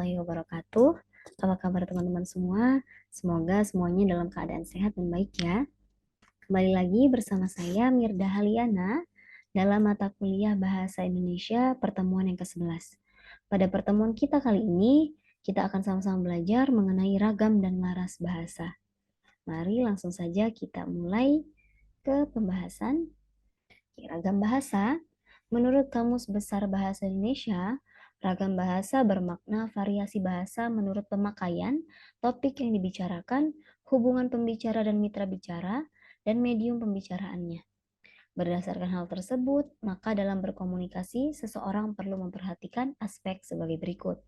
warahmatullahi wabarakatuh. Apa kabar teman-teman semua? Semoga semuanya dalam keadaan sehat dan baik ya. Kembali lagi bersama saya Mirda Haliana dalam mata kuliah Bahasa Indonesia pertemuan yang ke-11. Pada pertemuan kita kali ini, kita akan sama-sama belajar mengenai ragam dan laras bahasa. Mari langsung saja kita mulai ke pembahasan. Ragam bahasa. Menurut Kamus Besar Bahasa Indonesia, ragam bahasa bermakna variasi bahasa menurut pemakaian, topik yang dibicarakan, hubungan pembicara dan mitra bicara, dan medium pembicaraannya. Berdasarkan hal tersebut, maka dalam berkomunikasi, seseorang perlu memperhatikan aspek sebagai berikut.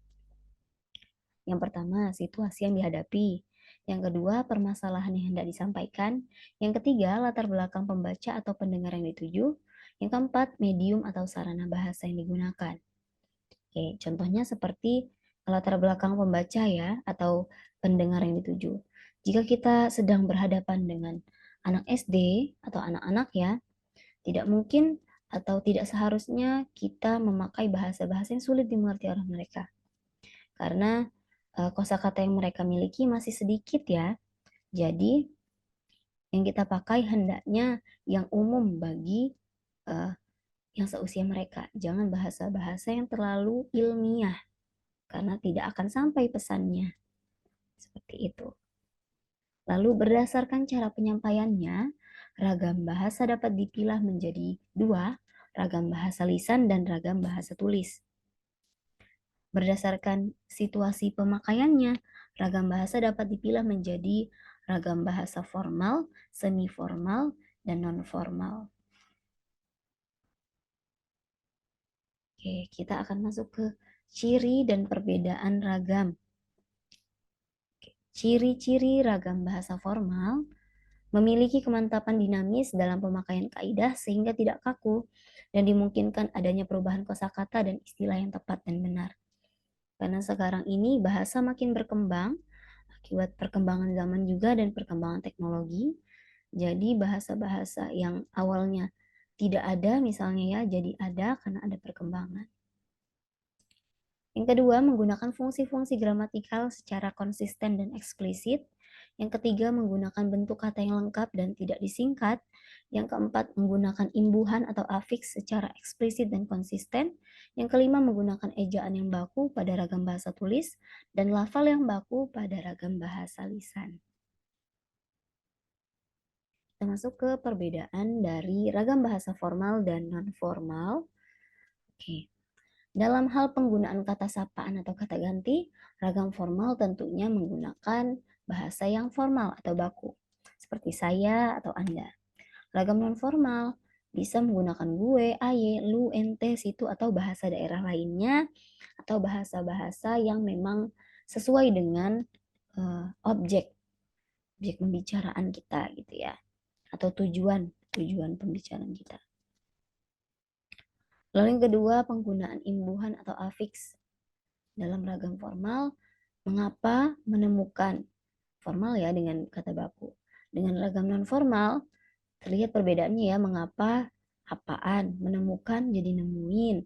Yang pertama, situasi yang dihadapi. Yang kedua, permasalahan yang hendak disampaikan. Yang ketiga, latar belakang pembaca atau pendengar yang dituju. Yang keempat, medium atau sarana bahasa yang digunakan. Oke, contohnya seperti latar belakang pembaca ya, atau pendengar yang dituju. Jika kita sedang berhadapan dengan anak SD atau anak-anak ya, tidak mungkin atau tidak seharusnya kita memakai bahasa-bahasa yang sulit dimengerti oleh mereka. Karena kosakata yang mereka miliki masih sedikit ya. Jadi yang kita pakai hendaknya yang umum bagi yang seusia mereka. Jangan bahasa-bahasa yang terlalu ilmiah karena tidak akan sampai pesannya. Seperti itu. Lalu berdasarkan cara penyampaiannya, ragam bahasa dapat dipilah menjadi dua, ragam bahasa lisan dan ragam bahasa tulis. Berdasarkan situasi pemakaiannya, ragam bahasa dapat dipilah menjadi ragam bahasa formal, semi formal, dan non formal. Oke, kita akan masuk ke ciri dan perbedaan ragam. Ciri-ciri ragam bahasa formal memiliki kemantapan dinamis dalam pemakaian kaidah sehingga tidak kaku dan dimungkinkan adanya perubahan kosakata dan istilah yang tepat dan benar. Karena sekarang ini bahasa makin berkembang akibat perkembangan zaman juga dan perkembangan teknologi. Jadi bahasa-bahasa yang awalnya tidak ada misalnya ya, jadi ada karena ada perkembangan. Yang kedua, menggunakan fungsi-fungsi gramatikal secara konsisten dan eksplisit. Yang ketiga, menggunakan bentuk kata yang lengkap dan tidak disingkat. Yang keempat, menggunakan imbuhan atau afiks secara eksplisit dan konsisten. Yang kelima, menggunakan ejaan yang baku pada ragam bahasa tulis dan lafal yang baku pada ragam bahasa lisan. Kita masuk ke perbedaan dari ragam bahasa formal dan non-formal. Oke. Dalam hal penggunaan kata sapaan atau kata ganti, ragam formal tentunya menggunakan bahasa yang formal atau baku, seperti saya atau Anda. Ragam non-formal bisa menggunakan gue, aye, lu, ente, situ, atau bahasa daerah lainnya, atau bahasa-bahasa yang memang sesuai dengan objek pembicaraan kita gitu ya, atau tujuan pembicaraan kita. Lalu yang kedua, penggunaan imbuhan atau afiks dalam ragam formal. Mengapa menemukan formal ya dengan kata baku. Dengan ragam non formal terlihat perbedaannya ya, mengapa apaan, menemukan jadi nemuin,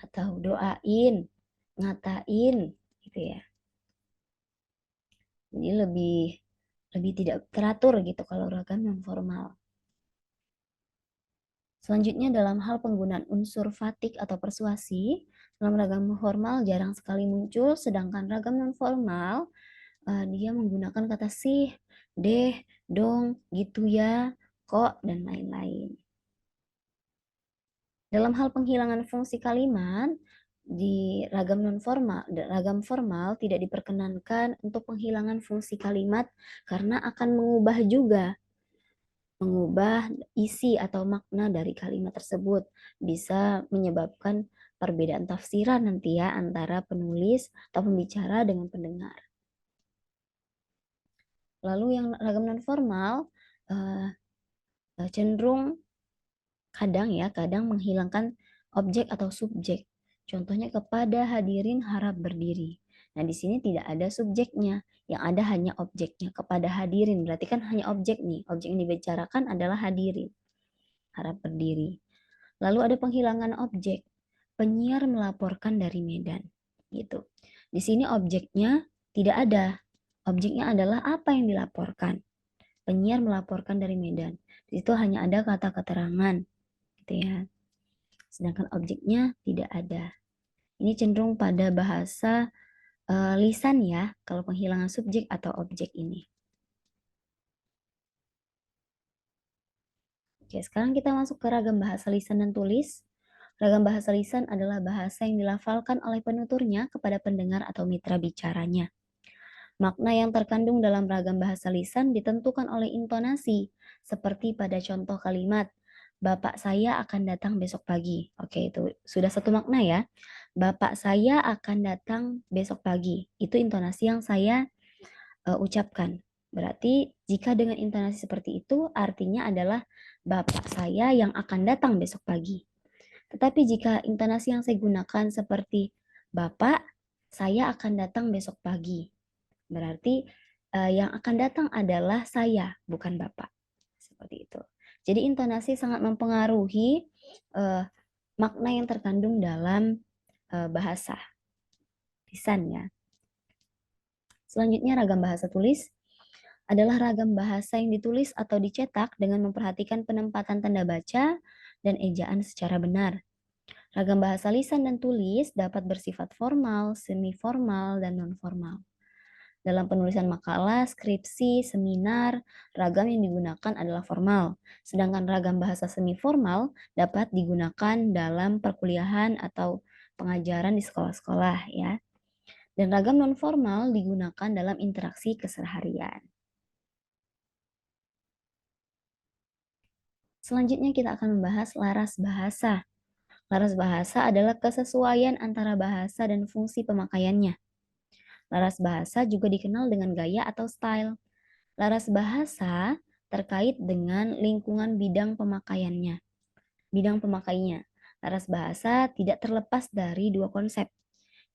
atau doain, ngatain gitu ya. Jadi lebih tidak teratur gitu kalau ragam non formal. Selanjutnya dalam hal penggunaan unsur fatik atau persuasi, dalam ragam formal jarang sekali muncul, sedangkan ragam non formal dia menggunakan kata sih, deh, dong, gitu ya, kok, dan lain-lain. Dalam hal penghilangan fungsi kalimat, di ragam non formal, ragam formal tidak diperkenankan untuk penghilangan fungsi kalimat karena akan mengubah isi atau makna dari kalimat tersebut, bisa menyebabkan perbedaan tafsiran nanti ya antara penulis atau pembicara dengan pendengar. Lalu yang ragam non formal cenderung kadang menghilangkan objek atau subjek. Contohnya kepada hadirin harap berdiri. Nah, di sini tidak ada subjeknya, yang ada hanya objeknya. Kepada hadirin berarti kan hanya objek nih. Objek yang dibicarakan adalah hadirin. Harap berdiri. Lalu ada penghilangan objek. Penyiar melaporkan dari Medan. Gitu. Di sini objeknya tidak ada. Objeknya adalah apa yang dilaporkan. Penyiar melaporkan dari Medan. Di situ hanya ada kata keterangan, gitu ya. Sedangkan objeknya tidak ada. Ini cenderung pada bahasa lisan ya, kalau penghilangan subjek atau objek ini. Oke, sekarang kita masuk ke ragam bahasa lisan dan tulis. Ragam bahasa lisan adalah bahasa yang dilafalkan oleh penuturnya kepada pendengar atau mitra bicaranya. Makna yang terkandung dalam ragam bahasa lisan ditentukan oleh intonasi, seperti pada contoh kalimat, Bapak saya akan datang besok pagi. Oke, itu sudah satu makna ya. Bapak saya akan datang besok pagi. Itu intonasi yang saya ucapkan. Berarti jika dengan intonasi seperti itu, artinya adalah Bapak saya yang akan datang besok pagi. Tetapi jika intonasi yang saya gunakan seperti Bapak, saya akan datang besok pagi. Berarti yang akan datang adalah saya, bukan Bapak. Seperti itu. Jadi intonasi sangat mempengaruhi makna yang terkandung dalam bahasa lisan ya. Selanjutnya ragam bahasa tulis adalah ragam bahasa yang ditulis atau dicetak dengan memperhatikan penempatan tanda baca dan ejaan secara benar. Ragam bahasa lisan dan tulis dapat bersifat formal, semi formal, dan non formal. Dalam penulisan makalah, skripsi, seminar, ragam yang digunakan adalah formal. Sedangkan ragam bahasa semi formal dapat digunakan dalam perkuliahan atau pengajaran di sekolah-sekolah ya. Dan ragam non formal digunakan dalam interaksi keseharian. Selanjutnya kita akan membahas laras bahasa. Laras bahasa adalah kesesuaian antara bahasa dan fungsi pemakaiannya. Laras bahasa juga dikenal dengan gaya atau style. Laras bahasa terkait dengan lingkungan bidang pemakaiannya. Bidang pemakainya. Laras bahasa tidak terlepas dari dua konsep,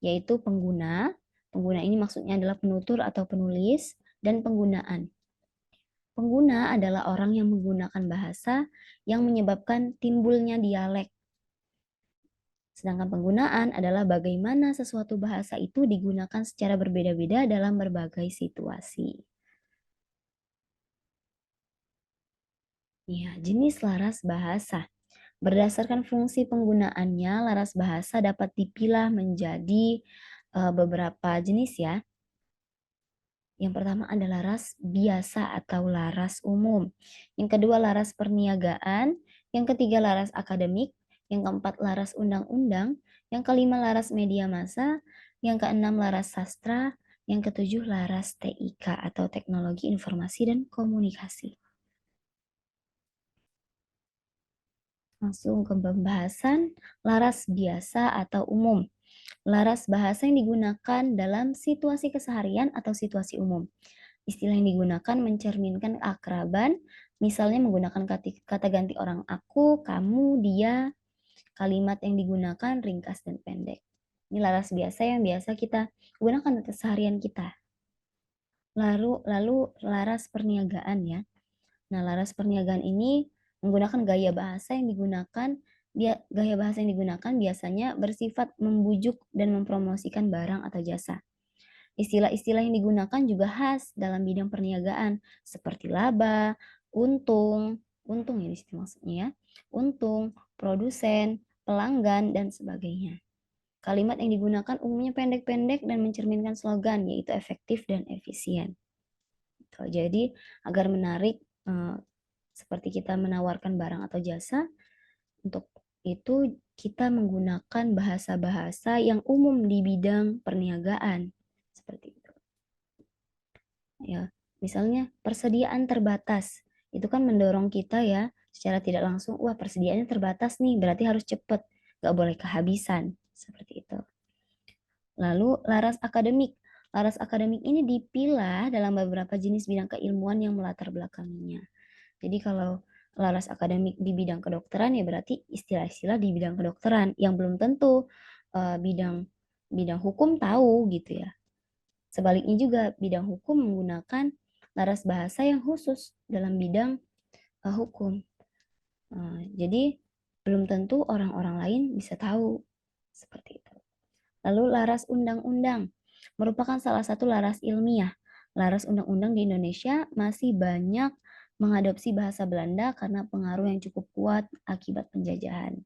yaitu pengguna. Pengguna ini maksudnya adalah penutur atau penulis, dan penggunaan. Pengguna adalah orang yang menggunakan bahasa yang menyebabkan timbulnya dialek. Sedangkan penggunaan adalah bagaimana sesuatu bahasa itu digunakan secara berbeda-beda dalam berbagai situasi. Ya, jenis laras bahasa. Berdasarkan fungsi penggunaannya, laras bahasa dapat dipilah menjadi beberapa jenis ya. Yang pertama adalah laras biasa atau laras umum. Yang kedua laras perniagaan. Yang ketiga laras akademik. Yang keempat laras undang-undang. Yang kelima laras media massa. Yang keenam laras sastra. Yang ketujuh laras TIK atau teknologi informasi dan komunikasi. Langsung ke pembahasan laras biasa atau umum. Laras bahasa yang digunakan dalam situasi keseharian atau situasi umum. Istilah yang digunakan mencerminkan keakraban, misalnya menggunakan kata ganti orang aku, kamu, dia. Kalimat yang digunakan ringkas dan pendek. Ini laras biasa yang biasa kita gunakan di keseharian kita. Lalu laras perniagaan ya. Nah, laras perniagaan ini menggunakan gaya bahasa yang digunakan biasanya bersifat membujuk dan mempromosikan barang atau jasa. Istilah-istilah yang digunakan juga khas dalam bidang perniagaan seperti laba, untung ya di situ maksudnya ya, untung, produsen, pelanggan dan sebagainya. Kalimat yang digunakan umumnya pendek-pendek dan mencerminkan slogan yaitu efektif dan efisien. Jadi agar menarik seperti kita menawarkan barang atau jasa, untuk itu kita menggunakan bahasa-bahasa yang umum di bidang perniagaan. Seperti itu. Ya, misalnya persediaan terbatas. Itu kan mendorong kita ya secara tidak langsung, wah persediaannya terbatas nih, berarti harus cepat, nggak boleh kehabisan. Seperti itu. Lalu laras akademik. Laras akademik ini dipilah dalam beberapa jenis bidang keilmuan yang melatar belakanginya. Jadi kalau laras akademik di bidang kedokteran ya berarti istilah-istilah di bidang kedokteran yang belum tentu bidang hukum tahu gitu ya. Sebaliknya juga bidang hukum menggunakan laras bahasa yang khusus dalam bidang hukum. Jadi belum tentu orang-orang lain bisa tahu seperti itu. Lalu laras undang-undang. merupakan salah satu laras ilmiah. Laras undang-undang di Indonesia masih banyak mengadopsi bahasa Belanda karena pengaruh yang cukup kuat akibat penjajahan.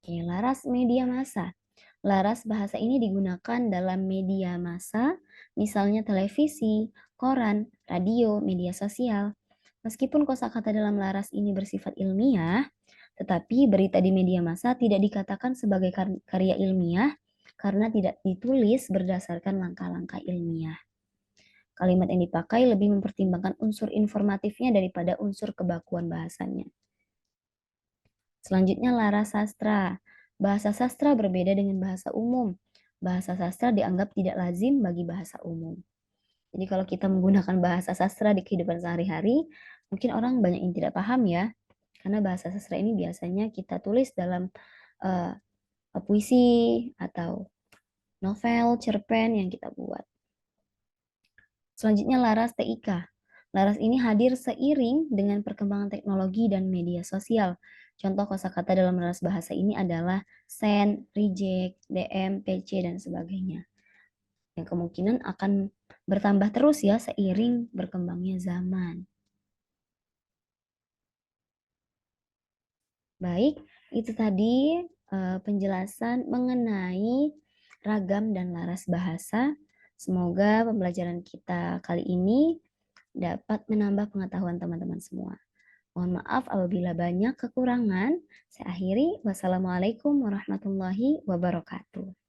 Oke, laras media massa. Laras bahasa ini digunakan dalam media massa, misalnya televisi, koran, radio, media sosial. Meskipun kosakata dalam laras ini bersifat ilmiah, tetapi berita di media massa tidak dikatakan sebagai karya ilmiah karena tidak ditulis berdasarkan langkah-langkah ilmiah. Kalimat yang dipakai lebih mempertimbangkan unsur informatifnya daripada unsur kebakuan bahasanya. Selanjutnya laras sastra. Bahasa sastra berbeda dengan bahasa umum. Bahasa sastra dianggap tidak lazim bagi bahasa umum. Jadi kalau kita menggunakan bahasa sastra di kehidupan sehari-hari, mungkin orang banyak yang tidak paham ya. Karena bahasa sastra ini biasanya kita tulis dalam uh, puisi atau novel, cerpen yang kita buat. Selanjutnya laras TIK. Laras ini hadir seiring dengan perkembangan teknologi dan media sosial. Contoh kosakata dalam laras bahasa ini adalah send, reject, DM, PC, dan sebagainya. Yang kemungkinan akan bertambah terus ya seiring berkembangnya zaman. Baik, itu tadi penjelasan mengenai ragam dan laras bahasa. Semoga pembelajaran kita kali ini dapat menambah pengetahuan teman-teman semua. Mohon maaf apabila banyak kekurangan. Saya akhiri. Wassalamualaikum warahmatullahi wabarakatuh.